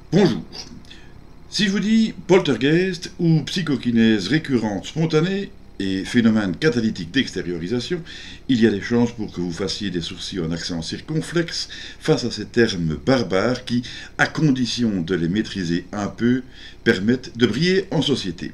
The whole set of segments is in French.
Bonjour. Si je vous dis poltergeist ou psychokinèse récurrente spontanée et phénomène catalytique d'extériorisation, il y a des chances pour que vous fassiez des sourcils en accent circonflexe face à ces termes barbares qui, à condition de les maîtriser un peu, permettent de briller en société.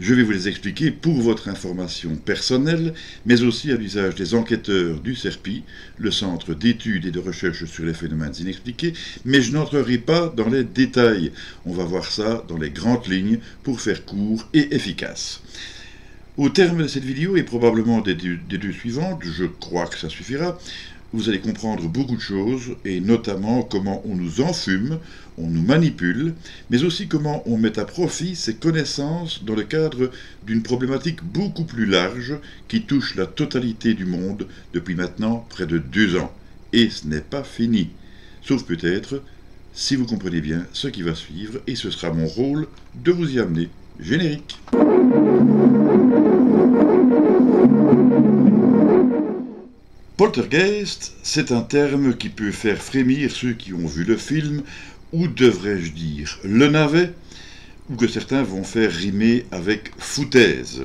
Je vais vous les expliquer pour votre information personnelle, mais aussi à l'usage des enquêteurs du CERPI, le Centre d'études et de recherche sur les phénomènes inexpliqués, mais je n'entrerai pas dans les détails. On va voir ça dans les grandes lignes pour faire court et efficace. Au terme de cette vidéo, et probablement des deux suivantes, je crois que ça suffira, vous allez comprendre beaucoup de choses, et notamment comment on nous enfume, on nous manipule, mais aussi comment on met à profit ces connaissances dans le cadre d'une problématique beaucoup plus large qui touche la totalité du monde depuis maintenant près de 2 ans. Et ce n'est pas fini. Sauf peut-être si vous comprenez bien ce qui va suivre, et ce sera mon rôle de vous y amener. Générique. Poltergeist, c'est un terme qui peut faire frémir ceux qui ont vu le film, ou devrais-je dire le navet, ou que certains vont faire rimer avec foutaise.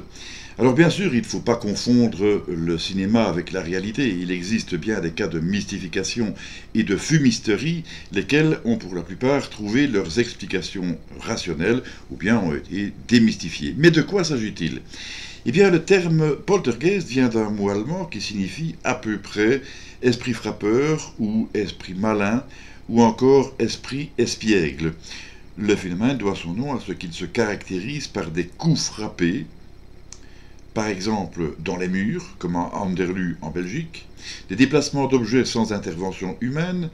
Alors bien sûr, il ne faut pas confondre le cinéma avec la réalité. Il existe bien des cas de mystification et de fumisterie, lesquels ont pour la plupart trouvé leurs explications rationnelles, ou bien ont été démystifiés. Mais de quoi s'agit-il ? Eh bien, le terme poltergeist vient d'un mot allemand qui signifie à peu près esprit frappeur ou esprit malin ou encore esprit espiègle. Le phénomène doit son nom à ce qu'il se caractérise par des coups frappés, par exemple dans les murs, comme à Anderlues en Belgique, des déplacements d'objets sans intervention humaine,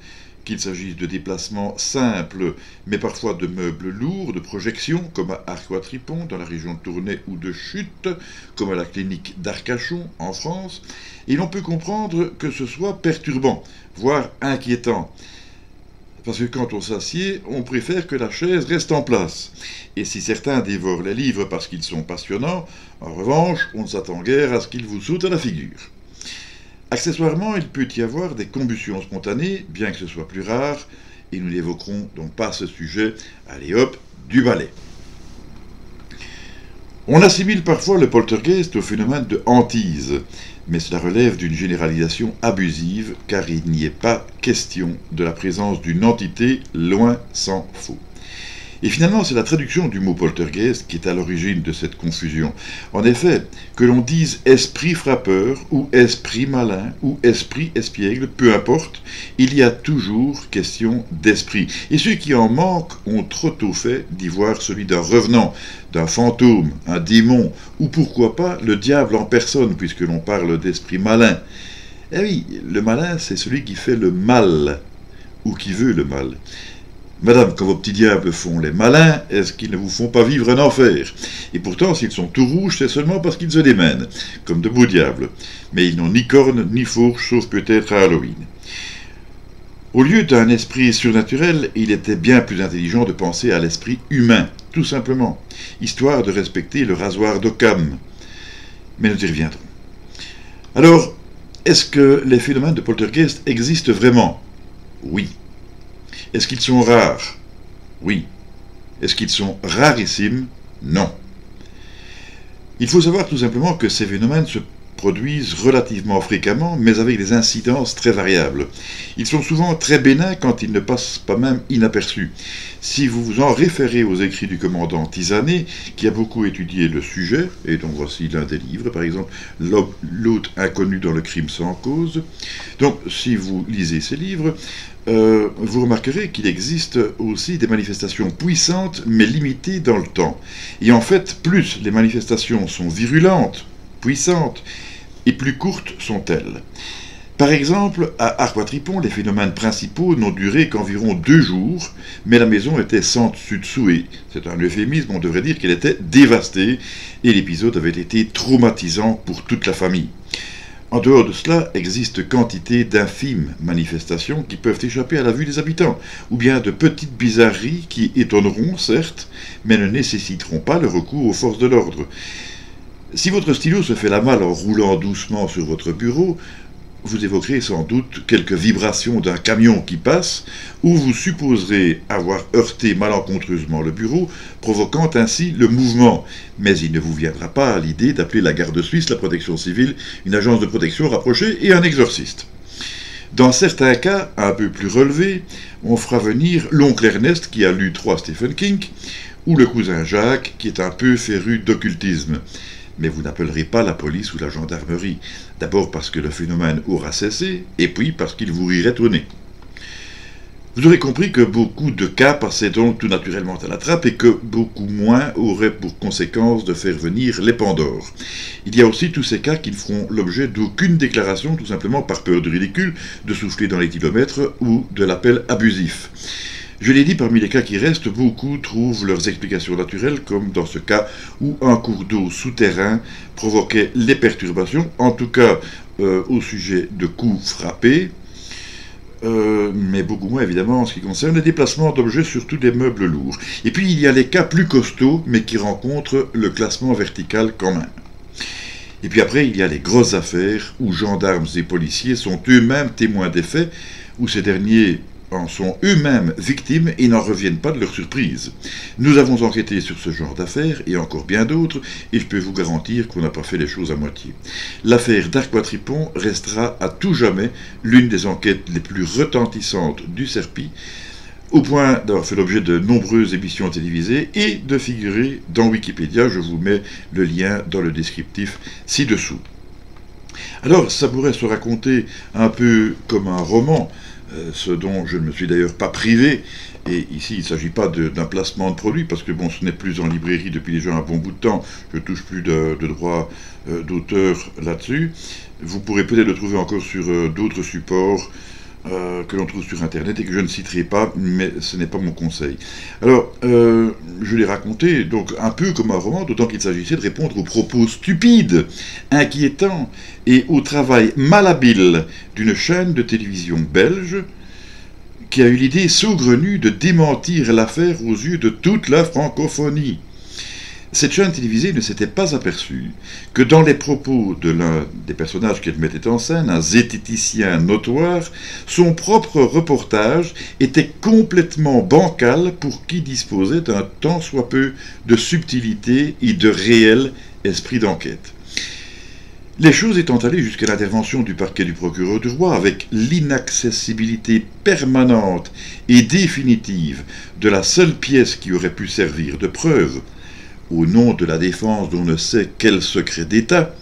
qu'il s'agisse de déplacements simples, mais parfois de meubles lourds, de projections, comme à Arcois-Tripon, dans la région de Tournai, ou de chutes, comme à la clinique d'Arcachon, en France, et l'on peut comprendre que ce soit perturbant, voire inquiétant. Parce que quand on s'assied, on préfère que la chaise reste en place. Et si certains dévorent les livres parce qu'ils sont passionnants, en revanche, on ne s'attend guère à ce qu'ils vous sautent à la figure. Accessoirement, il peut y avoir des combustions spontanées, bien que ce soit plus rare, et nous n'évoquerons donc pas ce sujet, allez hop, du balai. On assimile parfois le poltergeist au phénomène de hantise, mais cela relève d'une généralisation abusive, car il n'y est pas question de la présence d'une entité, loin s'en faut. Et finalement, c'est la traduction du mot poltergeist qui est à l'origine de cette confusion. En effet, que l'on dise esprit frappeur, ou esprit malin, ou esprit espiègle, peu importe, il y a toujours question d'esprit. Et ceux qui en manquent ont trop tôt fait d'y voir celui d'un revenant, d'un fantôme, un démon, ou pourquoi pas le diable en personne, puisque l'on parle d'esprit malin. Eh oui, le malin, c'est celui qui fait le mal, ou qui veut le mal. Madame, quand vos petits diables font les malins, est-ce qu'ils ne vous font pas vivre un enfer? Et pourtant, s'ils sont tout rouges, c'est seulement parce qu'ils se démènent, comme de beaux diables. Mais ils n'ont ni cornes, ni fourches, sauf peut-être à Halloween. Au lieu d'un esprit surnaturel, il était bien plus intelligent de penser à l'esprit humain, tout simplement, histoire de respecter le rasoir d'Occam. Mais nous y reviendrons. Alors, est-ce que les phénomènes de poltergeist existent vraiment? Oui. Est-ce qu'ils sont rares? Oui. Est-ce qu'ils sont rarissimes? Non. Il faut savoir tout simplement que ces phénomènes se produisent relativement fréquemment, mais avec des incidences très variables. Ils sont souvent très bénins quand ils ne passent pas même inaperçus. Si vous vous en référez aux écrits du commandant Tisanet, qui a beaucoup étudié le sujet, et dont voici l'un des livres, par exemple, L'hôte inconnu dans le crime sans cause. Donc, si vous lisez ces livres, vous remarquerez qu'il existe aussi des manifestations puissantes, mais limitées dans le temps. Et en fait, plus les manifestations sont virulentes, puissantes, et plus courtes sont-elles. Par exemple, à Arcois-Tripon, les phénomènes principaux n'ont duré qu'environ 2 jours, mais la maison était sans dessus-dessous, et c'est un euphémisme, on devrait dire qu'elle était dévastée, et l'épisode avait été traumatisant pour toute la famille. En dehors de cela, existe quantité d'infimes manifestations qui peuvent échapper à la vue des habitants, ou bien de petites bizarreries qui étonneront, certes, mais ne nécessiteront pas le recours aux forces de l'ordre. Si votre stylo se fait la malle en roulant doucement sur votre bureau, vous évoquerez sans doute quelques vibrations d'un camion qui passe, ou vous supposerez avoir heurté malencontreusement le bureau, provoquant ainsi le mouvement. Mais il ne vous viendra pas à l'idée d'appeler la garde suisse, la protection civile, une agence de protection rapprochée et un exorciste. Dans certains cas, un peu plus relevés, on fera venir l'oncle Ernest qui a lu 3 Stephen King, ou le cousin Jacques qui est un peu féru d'occultisme. Mais vous n'appellerez pas la police ou la gendarmerie. D'abord parce que le phénomène aura cessé, et puis parce qu'il vous rirait au nez. Vous aurez compris que beaucoup de cas passaient donc tout naturellement à la trappe et que beaucoup moins auraient pour conséquence de faire venir les Pandores. Il y a aussi tous ces cas qui ne feront l'objet d'aucune déclaration, tout simplement par peur du ridicule, de souffler dans les kilomètres ou de l'appel abusif. Je l'ai dit, parmi les cas qui restent, beaucoup trouvent leurs explications naturelles, comme dans ce cas où un cours d'eau souterrain provoquait les perturbations, en tout cas au sujet de coups frappés, mais beaucoup moins évidemment en ce qui concerne les déplacements d'objets, surtout des meubles lourds. Et puis il y a les cas plus costauds, mais qui rencontrent le classement vertical quand même. Et puis après, il y a les grosses affaires où gendarmes et policiers sont eux-mêmes témoins des faits, où ces derniers en sont eux-mêmes victimes et n'en reviennent pas de leur surprise. Nous avons enquêté sur ce genre d'affaires et encore bien d'autres, et je peux vous garantir qu'on n'a pas fait les choses à moitié. L'affaire d'Arquatripon restera à tout jamais l'une des enquêtes les plus retentissantes du Serpi, au point d'avoir fait l'objet de nombreuses émissions télévisées et de figurer dans Wikipédia. Je vous mets le lien dans le descriptif ci-dessous. Alors, ça pourrait se raconter un peu comme un roman, ce dont je ne me suis d'ailleurs pas privé, et ici il ne s'agit pas d'un placement de produit, parce que bon, ce n'est plus en librairie depuis déjà un bon bout de temps, je ne touche plus de droits d'auteur là-dessus. Vous pourrez peut-être le trouver encore sur d'autres supports que l'on trouve sur Internet et que je ne citerai pas, mais ce n'est pas mon conseil. Alors, je l'ai raconté, donc un peu comme un roman, d'autant qu'il s'agissait de répondre aux propos stupides, inquiétants, et au travail malhabile d'une chaîne de télévision belge qui a eu l'idée saugrenue de démentir l'affaire aux yeux de toute la francophonie. Cette chaîne télévisée ne s'était pas aperçue que dans les propos de l'un des personnages qu'elle mettait en scène, un zététicien notoire, son propre reportage était complètement bancal pour qui disposait d'un tant soit peu de subtilité et de réel esprit d'enquête. Les choses étant allées jusqu'à l'intervention du parquet du procureur du roi, avec l'inaccessibilité permanente et définitive de la seule pièce qui aurait pu servir de preuve, au nom de la défense d'on ne sait quel secret d'État,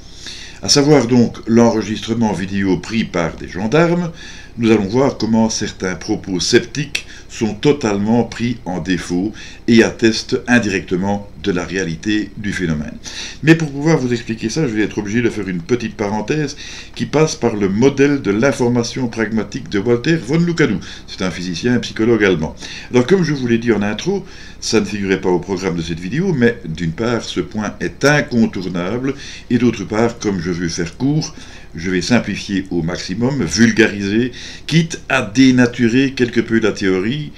à savoir donc l'enregistrement vidéo pris par des gendarmes, nous allons voir comment certains propos sceptiques sont totalement pris en défaut et attestent indirectement de la réalité du phénomène. Mais pour pouvoir vous expliquer ça, je vais être obligé de faire une petite parenthèse qui passe par le modèle de l'information pragmatique de Walter von Lucadou. C'est un physicien et psychologue allemand. Alors comme je vous l'ai dit en intro, ça ne figurait pas au programme de cette vidéo, mais d'une part, ce point est incontournable, et d'autre part, comme je veux faire court, je vais simplifier au maximum, vulgariser, quitte à dénaturer quelque peu la théorie.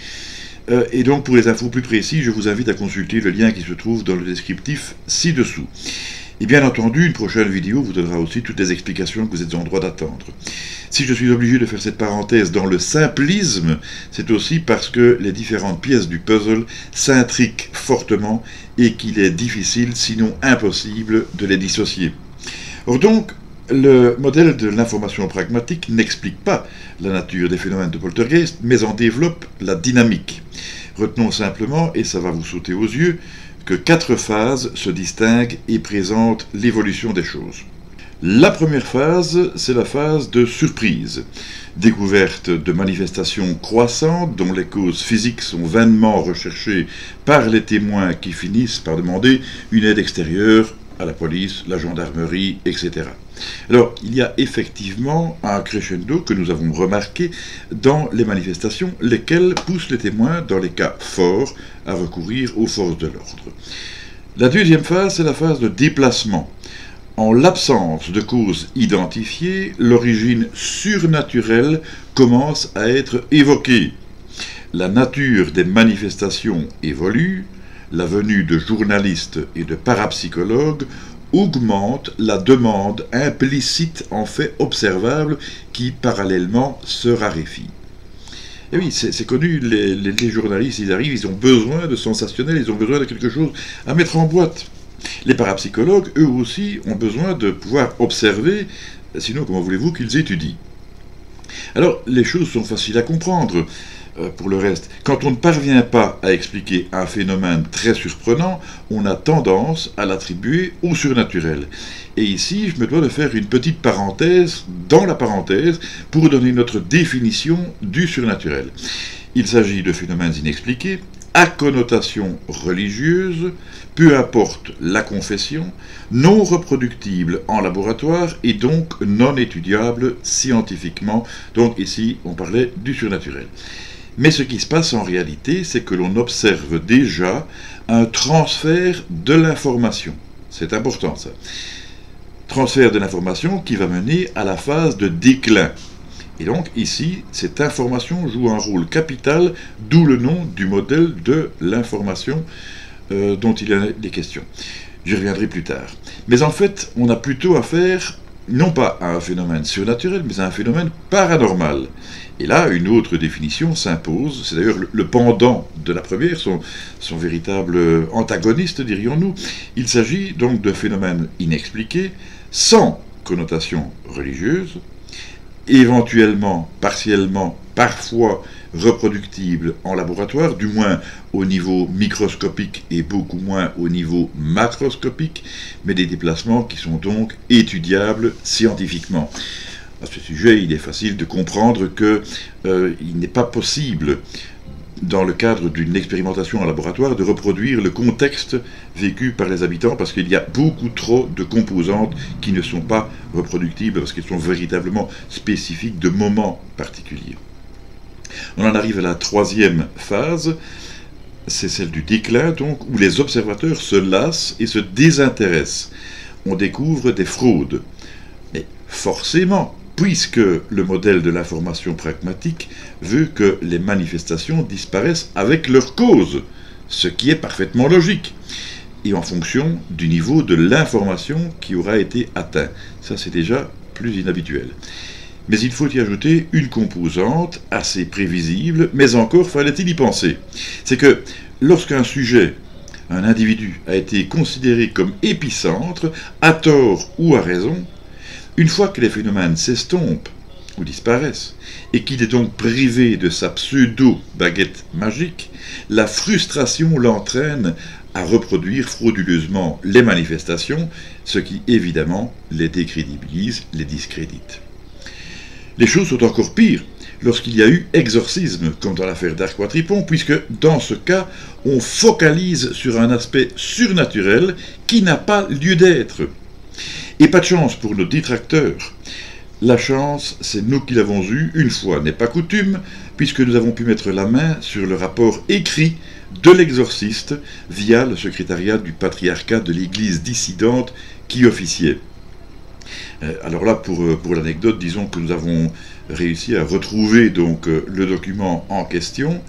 Et donc, pour les infos plus précises, je vous invite à consulter le lien qui se trouve dans le descriptif ci-dessous. Et bien entendu, une prochaine vidéo vous donnera aussi toutes les explications que vous êtes en droit d'attendre. Si je suis obligé de faire cette parenthèse dans le simplisme, c'est aussi parce que les différentes pièces du puzzle s'intriquent fortement et qu'il est difficile, sinon impossible, de les dissocier. Or donc, le modèle de l'information pragmatique n'explique pas la nature des phénomènes de poltergeist, mais en développe la dynamique. Retenons simplement, et ça va vous sauter aux yeux, que 4 phases se distinguent et présentent l'évolution des choses. La première phase, c'est la phase de surprise. Découverte de manifestations croissantes dont les causes physiques sont vainement recherchées par les témoins qui finissent par demander une aide extérieure à la police, la gendarmerie, etc. Alors, il y a effectivement un crescendo que nous avons remarqué dans les manifestations, lesquelles poussent les témoins, dans les cas forts, à recourir aux forces de l'ordre. La deuxième phase, c'est la phase de déplacement. En l'absence de causes identifiées, l'origine surnaturelle commence à être évoquée. La nature des manifestations évolue, la venue de journalistes et de parapsychologues augmente la demande implicite en fait observable qui parallèlement se raréfie. Et oui, c'est connu, les journalistes, ils arrivent, ils ont besoin de sensationnel, ils ont besoin de quelque chose à mettre en boîte. Les parapsychologues, eux aussi, ont besoin de pouvoir observer, sinon comment voulez-vous qu'ils étudient? Alors, les choses sont faciles à comprendre. Pour le reste, quand on ne parvient pas à expliquer un phénomène très surprenant, on a tendance à l'attribuer au surnaturel. Et ici, je me dois de faire une petite parenthèse dans la parenthèse pour donner notre définition du surnaturel. Il s'agit de phénomènes inexpliqués, à connotation religieuse, peu importe la confession, non reproductibles en laboratoire et donc non étudiables scientifiquement. Donc ici, on parlait du surnaturel. Mais ce qui se passe en réalité, c'est que l'on observe déjà un transfert de l'information. C'est important ça. Transfert de l'information qui va mener à la phase de déclin. Et donc ici, cette information joue un rôle capital, d'où le nom du modèle de l'information dont il y a des questions. J'y reviendrai plus tard. Mais en fait, on a plutôt affaire, non pas à un phénomène surnaturel, mais à un phénomène paranormal. Et là, une autre définition s'impose, c'est d'ailleurs le pendant de la première, son véritable antagoniste, dirions-nous. Il s'agit donc de phénomènes inexpliqués, sans connotation religieuse, éventuellement, partiellement, parfois reproductibles en laboratoire, du moins au niveau microscopique et beaucoup moins au niveau macroscopique, mais des déplacements qui sont donc étudiables scientifiquement. À ce sujet, il est facile de comprendre qu'il n'est pas possible, dans le cadre d'une expérimentation en laboratoire, de reproduire le contexte vécu par les habitants, parce qu'il y a beaucoup trop de composantes qui ne sont pas reproductibles, parce qu'elles sont véritablement spécifiques de moments particuliers. On en arrive à la troisième phase, c'est celle du déclin, donc, où les observateurs se lassent et se désintéressent. On découvre des fraudes. Mais forcément, puisque le modèle de l'information pragmatique veut que les manifestations disparaissent avec leur cause, ce qui est parfaitement logique, et en fonction du niveau de l'information qui aura été atteint. Ça, c'est déjà plus inhabituel. Mais il faut y ajouter une composante assez prévisible, mais encore fallait-il y penser. C'est que lorsqu'un sujet, un individu, a été considéré comme épicentre, à tort ou à raison, une fois que les phénomènes s'estompent ou disparaissent, et qu'il est donc privé de sa pseudo-baguette magique, la frustration l'entraîne à reproduire frauduleusement les manifestations, ce qui évidemment les décrédibilise, les discrédite. Les choses sont encore pires lorsqu'il y a eu exorcisme, comme dans l'affaire d'Arquatripon, puisque dans ce cas, on focalise sur un aspect surnaturel qui n'a pas lieu d'être. Et pas de chance pour nos détracteurs. La chance, c'est nous qui l'avons eue, une fois n'est pas coutume, puisque nous avons pu mettre la main sur le rapport écrit de l'exorciste via le secrétariat du patriarcat de l'Église dissidente qui officiait. Alors là, pour l'anecdote, disons que nous avons réussi à retrouver donc le document en question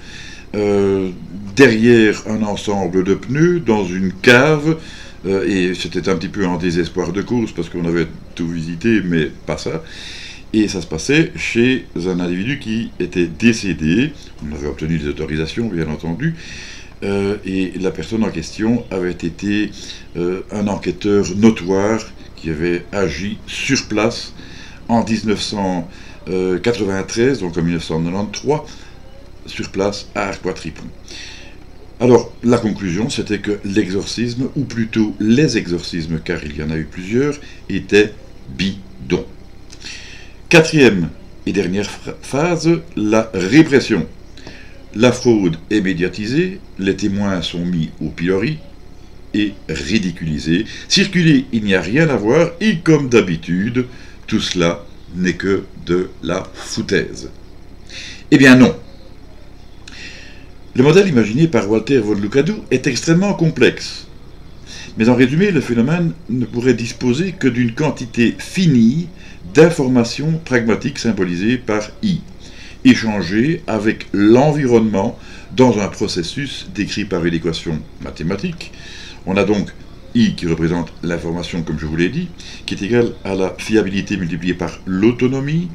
derrière un ensemble de pneus dans une cave. Et c'était un petit peu en désespoir de course parce qu'on avait tout visité, mais pas ça. Et ça se passait chez un individu qui était décédé. On avait obtenu des autorisations, bien entendu. Et la personne en question avait été un enquêteur notoire qui avait agi sur place en 1993, donc en 1993, sur place à Arquatripon. Alors, la conclusion, c'était que l'exorcisme, ou plutôt les exorcismes, car il y en a eu plusieurs, étaient bidons. Quatrième et dernière phase, la répression. La fraude est médiatisée, les témoins sont mis au pilori et ridiculisés. Circuler, il n'y a rien à voir, et comme d'habitude, tout cela n'est que de la foutaise. Eh bien non. Le modèle imaginé par Walter von Lucadou est extrêmement complexe. Mais en résumé, le phénomène ne pourrait disposer que d'une quantité finie d'informations pragmatiques symbolisées par I, échangées avec l'environnement dans un processus décrit par une équation mathématique. On a donc I qui représente l'information comme je vous l'ai dit, qui est égale à la fiabilité multipliée par l'autonomie,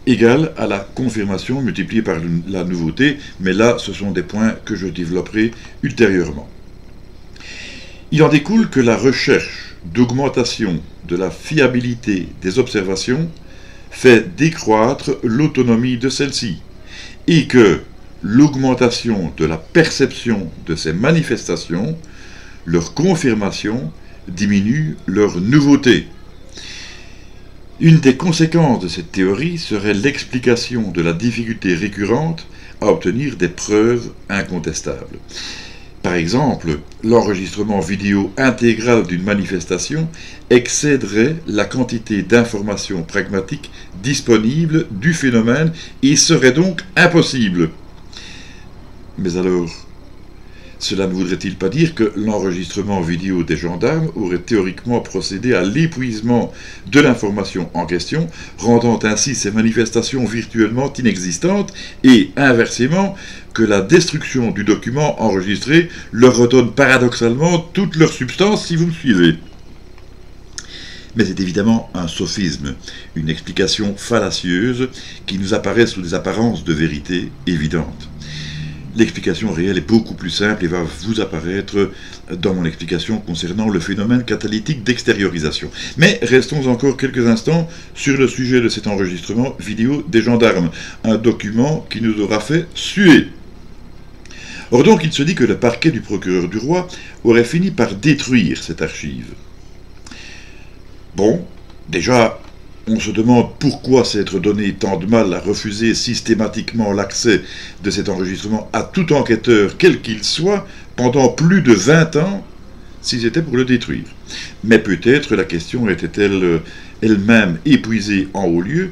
égale à la confirmation multipliée par la nouveauté, mais là ce sont des points que je développerai ultérieurement. Il en découle que la recherche d'augmentation de la fiabilité des observations fait décroître l'autonomie de celle-ci, et que l'augmentation de la perception de ces manifestations, leur confirmation, diminue leur nouveauté. Une des conséquences de cette théorie serait l'explication de la difficulté récurrente à obtenir des preuves incontestables. Par exemple, l'enregistrement vidéo intégral d'une manifestation excéderait la quantité d'informations pragmatiques disponibles du phénomène et serait donc impossible. Mais alors, cela ne voudrait-il pas dire que l'enregistrement vidéo des gendarmes aurait théoriquement procédé à l'épuisement de l'information en question, rendant ainsi ces manifestations virtuellement inexistantes, et inversement, que la destruction du document enregistré leur redonne paradoxalement toute leur substance, si vous me suivez? Mais c'est évidemment un sophisme, une explication fallacieuse qui nous apparaît sous des apparences de vérité évidentes. L'explication réelle est beaucoup plus simple et va vous apparaître dans mon explication concernant le phénomène catalytique d'extériorisation. Mais restons encore quelques instants sur le sujet de cet enregistrement vidéo des gendarmes, un document qui nous aura fait suer. Or donc il se dit que le parquet du procureur du roi aurait fini par détruire cette archive. Bon, déjà, on se demande pourquoi s'être donné tant de mal à refuser systématiquement l'accès de cet enregistrement à tout enquêteur, quel qu'il soit, pendant plus de 20 ans, si c'était pour le détruire. Mais peut-être la question était-elle elle-même épuisée en haut lieu,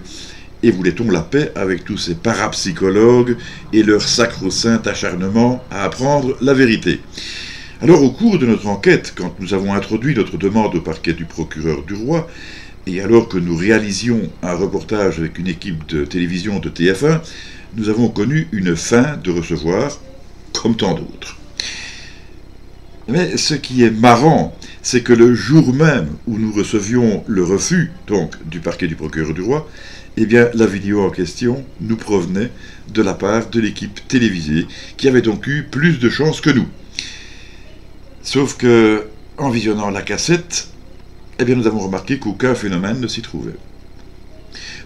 et voulait-on la paix avec tous ces parapsychologues et leur sacro-saint acharnement à apprendre la vérité? Alors au cours de notre enquête, quand nous avons introduit notre demande au parquet du procureur du roi, et alors que nous réalisions un reportage avec une équipe de télévision de TF1, nous avons connu une faim de recevoir, comme tant d'autres. Mais ce qui est marrant, c'est que le jour même où nous recevions le refus, donc, du parquet du procureur du roi, eh bien, la vidéo en question nous provenait de la part de l'équipe télévisée, qui avait donc eu plus de chance que nous. Sauf que, en visionnant la cassette, eh bien, nous avons remarqué qu'aucun phénomène ne s'y trouvait.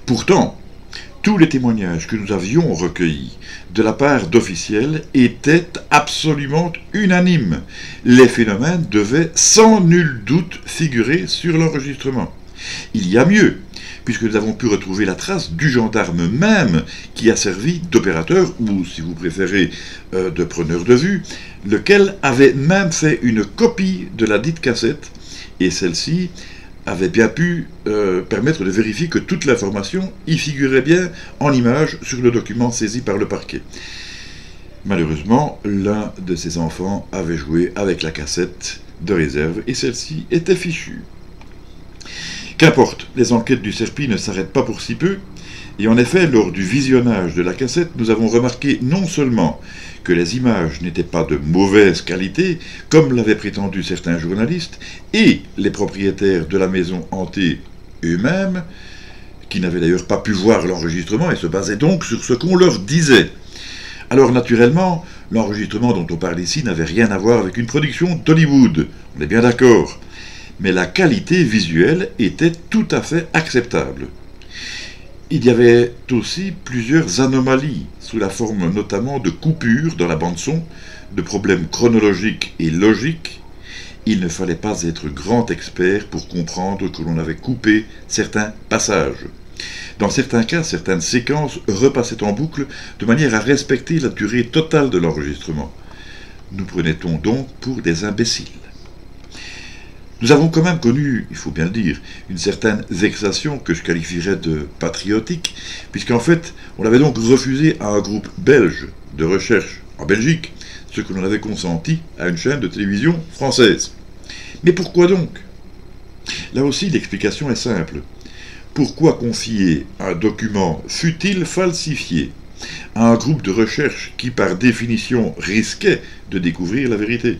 Pourtant, tous les témoignages que nous avions recueillis de la part d'officiels étaient absolument unanimes. Les phénomènes devaient sans nul doute figurer sur l'enregistrement. Il y a mieux, puisque nous avons pu retrouver la trace du gendarme même qui a servi d'opérateur, ou si vous préférez, de preneur de vue, lequel avait même fait une copie de la dite cassette, et celle-ci avait bien pu permettre de vérifier que toute l'information y figurait bien en images sur le document saisi par le parquet. Malheureusement, l'un de ses enfants avait joué avec la cassette de réserve et celle-ci était fichue. Qu'importe, les enquêtes du CERPI ne s'arrêtent pas pour si peu, et en effet, lors du visionnage de la cassette, nous avons remarqué non seulement que les images n'étaient pas de mauvaise qualité, comme l'avaient prétendu certains journalistes, et les propriétaires de la maison hantée eux-mêmes, qui n'avaient d'ailleurs pas pu voir l'enregistrement et se basaient donc sur ce qu'on leur disait. Alors naturellement, l'enregistrement dont on parle ici n'avait rien à voir avec une production d'Hollywood, on est bien d'accord, mais la qualité visuelle était tout à fait acceptable. Il y avait aussi plusieurs anomalies, sous la forme notamment de coupures dans la bande-son, de problèmes chronologiques et logiques. Il ne fallait pas être grand expert pour comprendre que l'on avait coupé certains passages. Dans certains cas, certaines séquences repassaient en boucle de manière à respecter la durée totale de l'enregistrement. Nous prenait-on donc pour des imbéciles? Nous avons quand même connu, il faut bien le dire, une certaine vexation que je qualifierais de patriotique, puisqu'en fait, on avait donc refusé à un groupe belge de recherche en Belgique ce que l'on avait consenti à une chaîne de télévision française. Mais pourquoi donc? Là aussi, l'explication est simple. Pourquoi confier un document, fût-il falsifié, à un groupe de recherche qui, par définition, risquait de découvrir la vérité?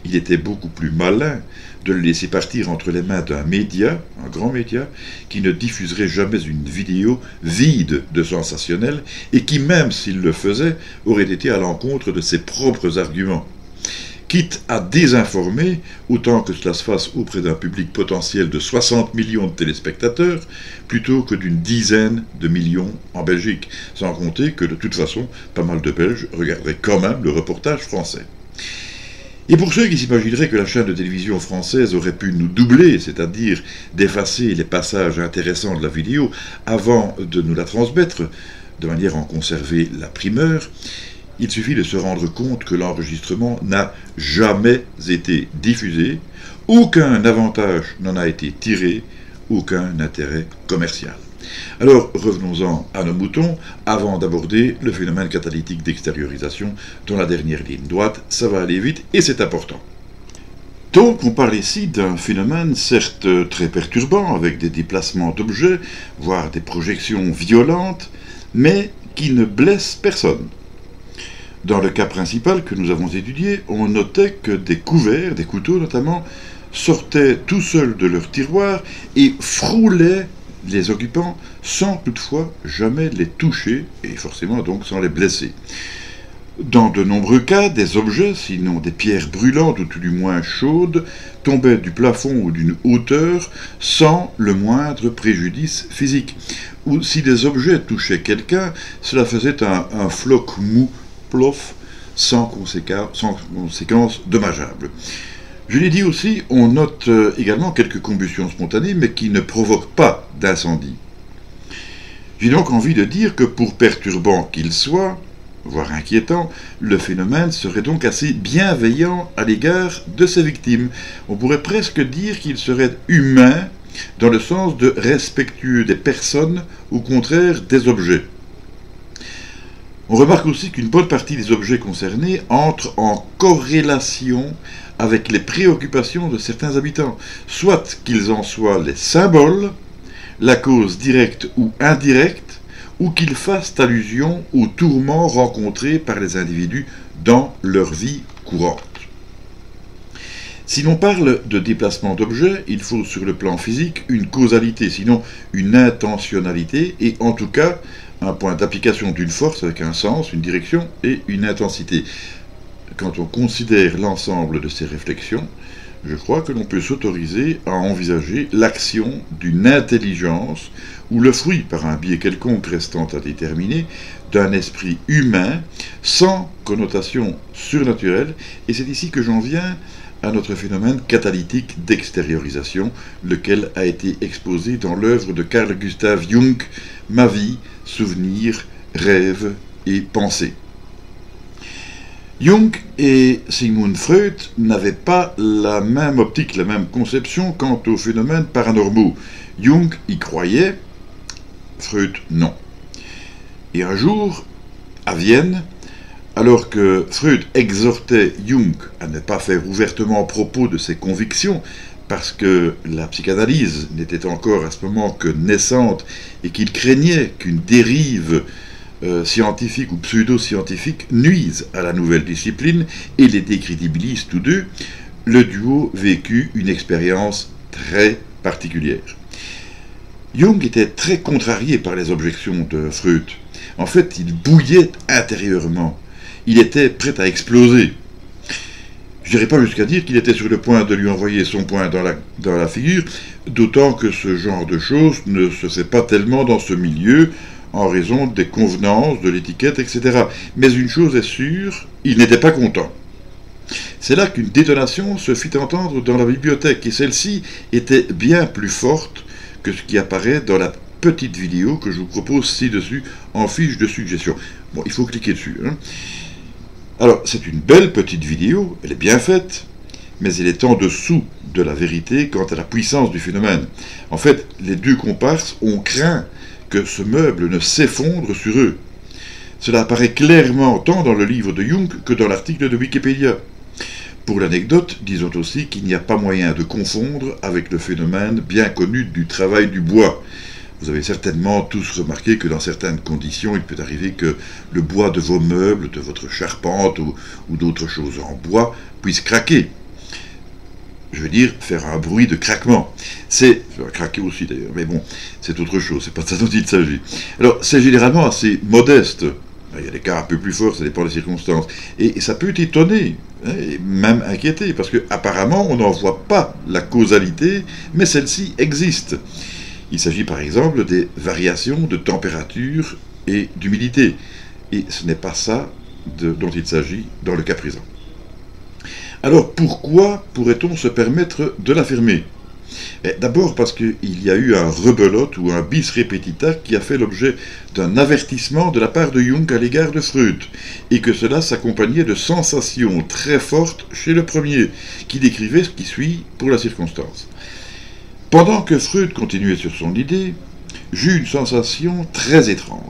Il était beaucoup plus malin de le laisser partir entre les mains d'un média, un grand média, qui ne diffuserait jamais une vidéo vide de sensationnel et qui, même s'il le faisait, aurait été à l'encontre de ses propres arguments. Quitte à désinformer, autant que cela se fasse auprès d'un public potentiel de 60 millions de téléspectateurs, plutôt que d'une dizaine de millions en Belgique, sans compter que de toute façon, pas mal de Belges regarderaient quand même le reportage français. Et pour ceux qui s'imagineraient que la chaîne de télévision française aurait pu nous doubler, c'est-à-dire d'effacer les passages intéressants de la vidéo avant de nous la transmettre, de manière à en conserver la primeur, il suffit de se rendre compte que l'enregistrement n'a jamais été diffusé, aucun avantage n'en a été tiré, aucun intérêt commercial. Alors revenons-en à nos moutons avant d'aborder le phénomène catalytique d'extériorisation dans la dernière ligne droite. Ça va aller vite et c'est important. Donc on parle ici d'un phénomène certes très perturbant avec des déplacements d'objets, voire des projections violentes, mais qui ne blesse personne. Dans le cas principal que nous avons étudié, on notait que des couverts, des couteaux notamment, sortaient tout seuls de leur tiroir et frôlaient les occupants sans toutefois jamais les toucher et forcément donc sans les blesser. Dans de nombreux cas, des objets, sinon des pierres brûlantes ou tout du moins chaudes, tombaient du plafond ou d'une hauteur sans le moindre préjudice physique. Ou si des objets touchaient quelqu'un, cela faisait un floc mou, plof, sans conséquences dommageables. Je l'ai dit aussi, on note également quelques combustions spontanées, mais qui ne provoquent pas d'incendie. J'ai donc envie de dire que pour perturbant qu'il soit, voire inquiétant, le phénomène serait donc assez bienveillant à l'égard de ses victimes. On pourrait presque dire qu'il serait humain, dans le sens de respectueux des personnes, au contraire des objets. On remarque aussi qu'une bonne partie des objets concernés entrent en corrélation avec les préoccupations de certains habitants, soit qu'ils en soient les symboles, la cause directe ou indirecte, ou qu'ils fassent allusion aux tourments rencontrés par les individus dans leur vie courante. Si l'on parle de déplacement d'objets, il faut sur le plan physique une causalité, sinon une intentionnalité, et en tout cas un point d'application d'une force avec un sens, une direction et une intensité. Quand on considère l'ensemble de ces réflexions, je crois que l'on peut s'autoriser à envisager l'action d'une intelligence ou le fruit, par un biais quelconque restant à déterminer, d'un esprit humain sans connotation surnaturelle, et c'est ici que j'en viens à notre phénomène catalytique d'extériorisation, lequel a été exposé dans l'œuvre de Carl Gustav Jung, Ma vie, souvenirs, rêves et pensées. Jung et Sigmund Freud n'avaient pas la même optique, la même conception quant aux phénomènes paranormaux. Jung y croyait, Freud non. Et un jour, à Vienne, alors que Freud exhortait Jung à ne pas faire ouvertement propos de ses convictions, parce que la psychanalyse n'était encore à ce moment que naissante et qu'il craignait qu'une dérive scientifique ou pseudo-scientifique nuise à la nouvelle discipline et les décrédibilise tous deux, le duo vécut une expérience très particulière. Jung était très contrarié par les objections de Freud. En fait, il bouillait intérieurement. Il était prêt à exploser. Je n'irai pas jusqu'à dire qu'il était sur le point de lui envoyer son poing dans la figure, d'autant que ce genre de choses ne se fait pas tellement dans ce milieu, en raison des convenances, de l'étiquette, etc. Mais une chose est sûre, il n'était pas content. C'est là qu'une détonation se fit entendre dans la bibliothèque, et celle-ci était bien plus forte que ce qui apparaît dans la petite vidéo que je vous propose ci-dessus en fiche de suggestion. Bon, il faut cliquer dessus, hein. Alors, c'est une belle petite vidéo, elle est bien faite, mais elle est en dessous de la vérité quant à la puissance du phénomène. En fait, les deux comparses ont craint que ce meuble ne s'effondre sur eux. Cela apparaît clairement tant dans le livre de Jung que dans l'article de Wikipédia. Pour l'anecdote, disons aussi qu'il n'y a pas moyen de confondre avec le phénomène bien connu du travail du bois. Vous avez certainement tous remarqué que dans certaines conditions, il peut arriver que le bois de vos meubles, de votre charpente ou d'autres choses en bois puisse craquer. Je veux dire, faire un bruit de craquement. C'est, ça va craquer aussi d'ailleurs, mais bon, c'est autre chose, c'est pas de ça dont il s'agit. Alors, c'est généralement assez modeste. Il y a des cas un peu plus forts, ça dépend des circonstances. Et ça peut étonner, hein, et même inquiéter, parce qu'apparemment, on n'en voit pas la causalité, mais celle-ci existe. Il s'agit par exemple des variations de température et d'humidité. Et ce n'est pas ça dont il s'agit dans le cas présent. Alors pourquoi pourrait-on se permettre de l'affirmer? D'abord parce qu'il y a eu un rebelote ou un bis repetita qui a fait l'objet d'un avertissement de la part de Jung à l'égard de Freud, et que cela s'accompagnait de sensations très fortes chez le premier, qui décrivait ce qui suit pour la circonstance. Pendant que Freud continuait sur son idée, j'eus une sensation très étrange.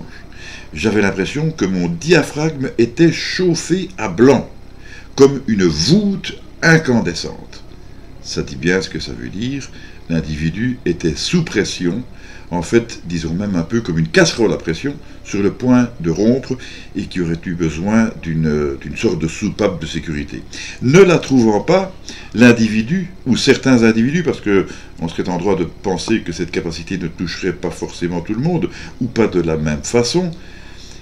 J'avais l'impression que mon diaphragme était chauffé à blanc, comme une voûte incandescente. Ça dit bien ce que ça veut dire. L'individu était sous pression, en fait, disons même un peu comme une casserole à pression, sur le point de rompre, et qui aurait eu besoin d'une sorte de soupape de sécurité. Ne la trouvant pas, l'individu, ou certains individus, parce qu'on serait en droit de penser que cette capacité ne toucherait pas forcément tout le monde, ou pas de la même façon,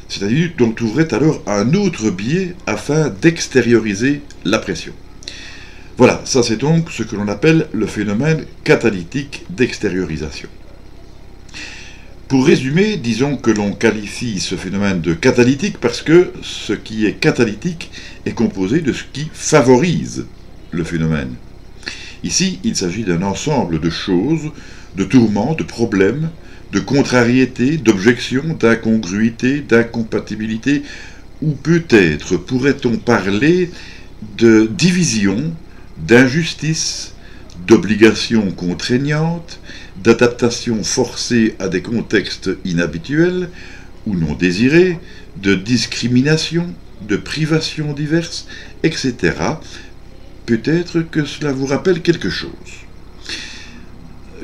cet individu donc trouverait alors un autre biais afin d'extérioriser la pression. Voilà, ça c'est donc ce que l'on appelle le phénomène catalytique d'extériorisation. Pour résumer, disons que l'on qualifie ce phénomène de catalytique parce que ce qui est catalytique est composé de ce qui favorise le phénomène. Ici, il s'agit d'un ensemble de choses, de tourments, de problèmes, de contrariétés, d'objections, d'incongruités, d'incompatibilités, ou peut-être pourrait-on parler de division, d'injustice, d'obligations contraignantes, d'adaptation forcée à des contextes inhabituels ou non désirés, de discrimination, de privations diverses, etc. Peut-être que cela vous rappelle quelque chose.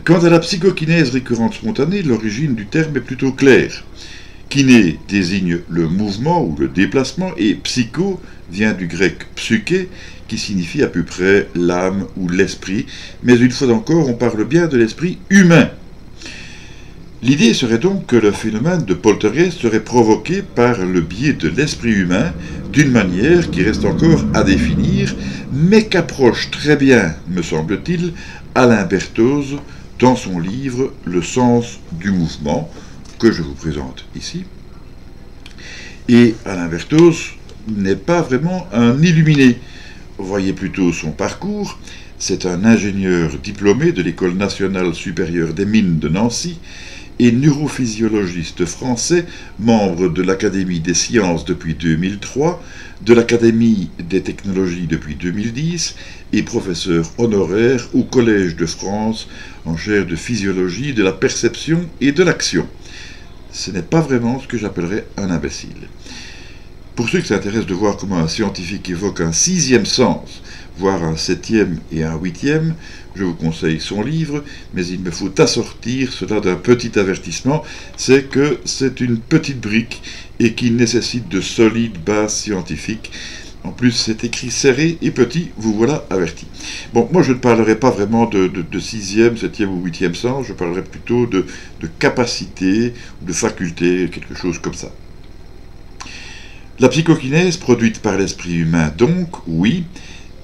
Quant à la psychokinèse récurrente spontanée, l'origine du terme est plutôt claire. Kiné désigne le mouvement ou le déplacement, et psycho vient du grec psyché, qui signifie à peu près l'âme ou l'esprit, mais une fois encore, on parle bien de l'esprit humain. L'idée serait donc que le phénomène de poltergeist serait provoqué par le biais de l'esprit humain, d'une manière qui reste encore à définir, mais qu'approche très bien, me semble-t-il, Alain Berthoz dans son livre « Le sens du mouvement », que je vous présente ici. Et Alain Berthoz n'est pas vraiment un illuminé. Voyez plutôt son parcours. C'est un ingénieur diplômé de l'École nationale supérieure des mines de Nancy et neurophysiologiste français, membre de l'Académie des sciences depuis 2003, de l'Académie des technologies depuis 2010 et professeur honoraire au Collège de France en chaire de physiologie de la perception et de l'action. Ce n'est pas vraiment ce que j'appellerais un imbécile. Pour ceux qui s'intéressent de voir comment un scientifique évoque un sixième sens, voire un septième et un huitième, je vous conseille son livre, mais il me faut assortir cela d'un petit avertissement, c'est que c'est une petite brique et qu'il nécessite de solides bases scientifiques. En plus, c'est écrit serré et petit, vous voilà averti. Bon, moi je ne parlerai pas vraiment de sixième, septième ou huitième sens, je parlerai plutôt de capacité, de faculté, quelque chose comme ça. La psychokinèse produite par l'esprit humain donc, oui,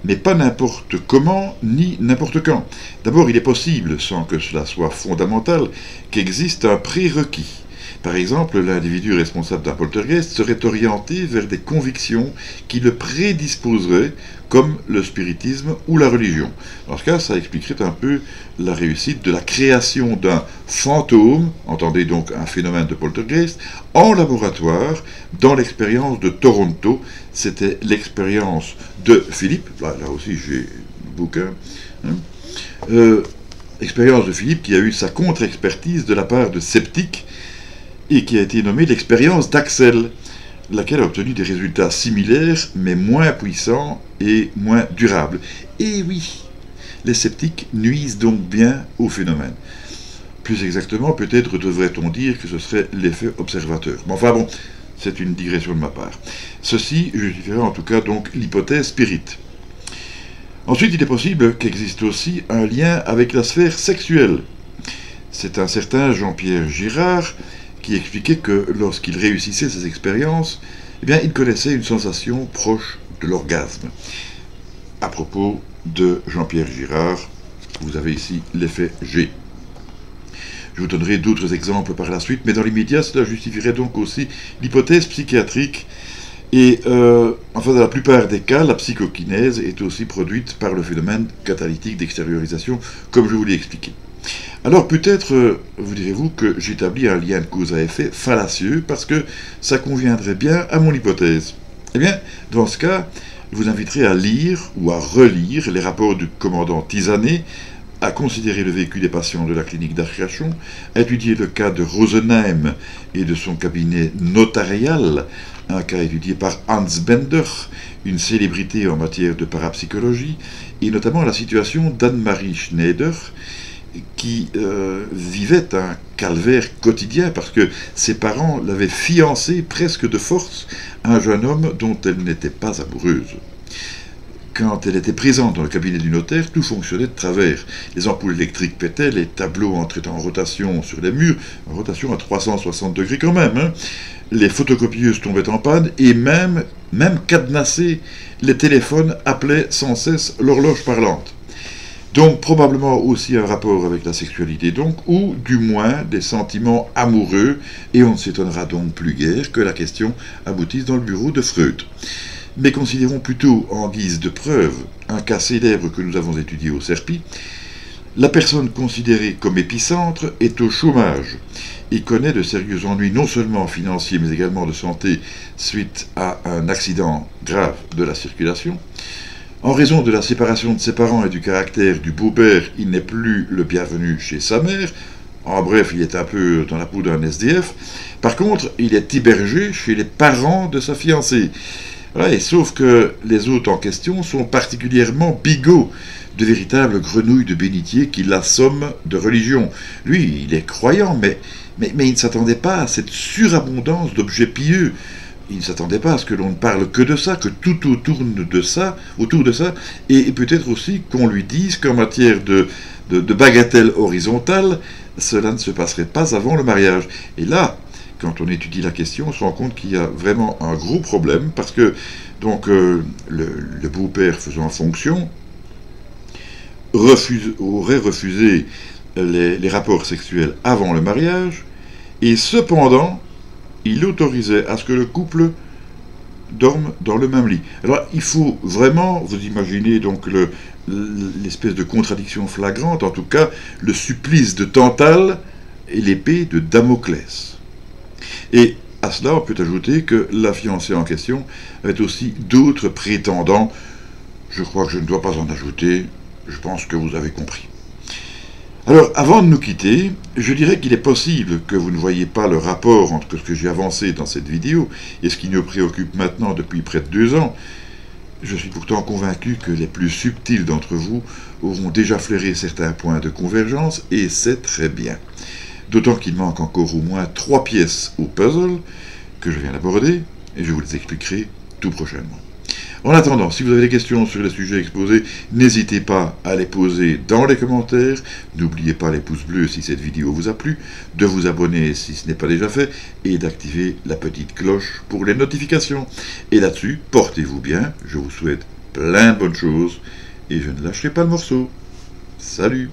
mais pas n'importe comment ni n'importe quand. D'abord, il est possible, sans que cela soit fondamental, qu'existe un prérequis. Par exemple, l'individu responsable d'un poltergeist serait orienté vers des convictions qui le prédisposeraient, comme le spiritisme ou la religion. Dans ce cas, ça expliquerait un peu la réussite de la création d'un fantôme, entendez donc un phénomène de poltergeist, en laboratoire, dans l'expérience de Toronto. C'était l'expérience de Philippe, là aussi j'ai le bouquin, expérience de Philippe qui a eu sa contre-expertise de la part de sceptiques, et qui a été nommée l'expérience d'Axel, laquelle a obtenu des résultats similaires, mais moins puissants et moins durables. Et oui, les sceptiques nuisent donc bien au phénomène. Plus exactement, peut-être devrait-on dire que ce serait l'effet observateur. Mais enfin bon, c'est une digression de ma part. Ceci justifierait en tout cas donc l'hypothèse spirite. Ensuite, il est possible qu'existe aussi un lien avec la sphère sexuelle. C'est un certain Jean-Pierre Girard qui expliquait que lorsqu'il réussissait ses expériences, eh bien, il connaissait une sensation proche de l'orgasme. À propos de Jean-Pierre Girard, vous avez ici l'effet G. Je vous donnerai d'autres exemples par la suite, mais dans l'immédiat, cela justifierait donc aussi l'hypothèse psychiatrique. Et enfin, dans la plupart des cas, la psychokinèse est aussi produite par le phénomène catalytique d'extériorisation, comme je vous l'ai expliqué. Alors peut-être, vous direz-vous, que j'établis un lien de cause à effet fallacieux, parce que ça conviendrait bien à mon hypothèse. Eh bien, dans ce cas, je vous inviterai à lire ou à relire les rapports du commandant Tisanet, à considérer le vécu des patients de la clinique d'Arcachon, à étudier le cas de Rosenheim et de son cabinet notarial, un cas étudié par Hans Bender, une célébrité en matière de parapsychologie, et notamment la situation d'Anne-Marie Schneider, qui vivait un calvaire quotidien parce que ses parents l'avaient fiancée presque de force à un jeune homme dont elle n'était pas amoureuse. Quand elle était présente dans le cabinet du notaire, tout fonctionnait de travers. Les ampoules électriques pétaient, les tableaux entraient en rotation sur les murs, en rotation à 360 degrés quand même, hein. Les photocopieuses tombaient en panne, et même cadenassés, les téléphones appelaient sans cesse l'horloge parlante. Donc probablement aussi un rapport avec la sexualité donc, ou du moins des sentiments amoureux, et on ne s'étonnera donc plus guère que la question aboutisse dans le bureau de Freud. Mais considérons plutôt en guise de preuve un cas célèbre que nous avons étudié au CERPI. La personne considérée comme épicentre est au chômage et connaît de sérieux ennuis non seulement financiers mais également de santé suite à un accident grave de la circulation. En raison de la séparation de ses parents et du caractère du beau-père, il n'est plus le bienvenu chez sa mère. En bref, il est un peu dans la peau d'un SDF. Par contre, il est hébergé chez les parents de sa fiancée. Voilà, et sauf que les hôtes en question sont particulièrement bigots, de véritables grenouilles de bénitier qui l'assomment de religion. Lui, il est croyant, mais il ne s'attendait pas à cette surabondance d'objets pieux. Il ne s'attendait pas à ce que l'on ne parle que de ça, que tout autour de ça, et peut-être aussi qu'on lui dise qu'en matière de bagatelle horizontale, cela ne se passerait pas avant le mariage. Et là, quand on étudie la question, on se rend compte qu'il y a vraiment un gros problème, parce que donc le beau-père faisant fonction aurait refusé les rapports sexuels avant le mariage, et cependant, il autorisait à ce que le couple dorme dans le même lit. Alors, il faut vraiment, vous imaginez donc l'espèce de contradiction flagrante, en tout cas, le supplice de Tantale et l'épée de Damoclès. Et à cela, on peut ajouter que la fiancée en question avait aussi d'autres prétendants. Je crois que je ne dois pas en ajouter, je pense que vous avez compris. Alors, avant de nous quitter, je dirais qu'il est possible que vous ne voyez pas le rapport entre ce que j'ai avancé dans cette vidéo et ce qui nous préoccupe maintenant depuis près de 2 ans. Je suis pourtant convaincu que les plus subtils d'entre vous auront déjà flairé certains points de convergence, et c'est très bien. D'autant qu'il manque encore au moins 3 pièces au puzzle que je viens d'aborder, et je vous les expliquerai tout prochainement. En attendant, si vous avez des questions sur les sujets exposés, n'hésitez pas à les poser dans les commentaires. N'oubliez pas les pouces bleus si cette vidéo vous a plu, de vous abonner si ce n'est pas déjà fait, et d'activer la petite cloche pour les notifications. Et là-dessus, portez-vous bien, je vous souhaite plein de bonnes choses, et je ne lâcherai pas le morceau. Salut!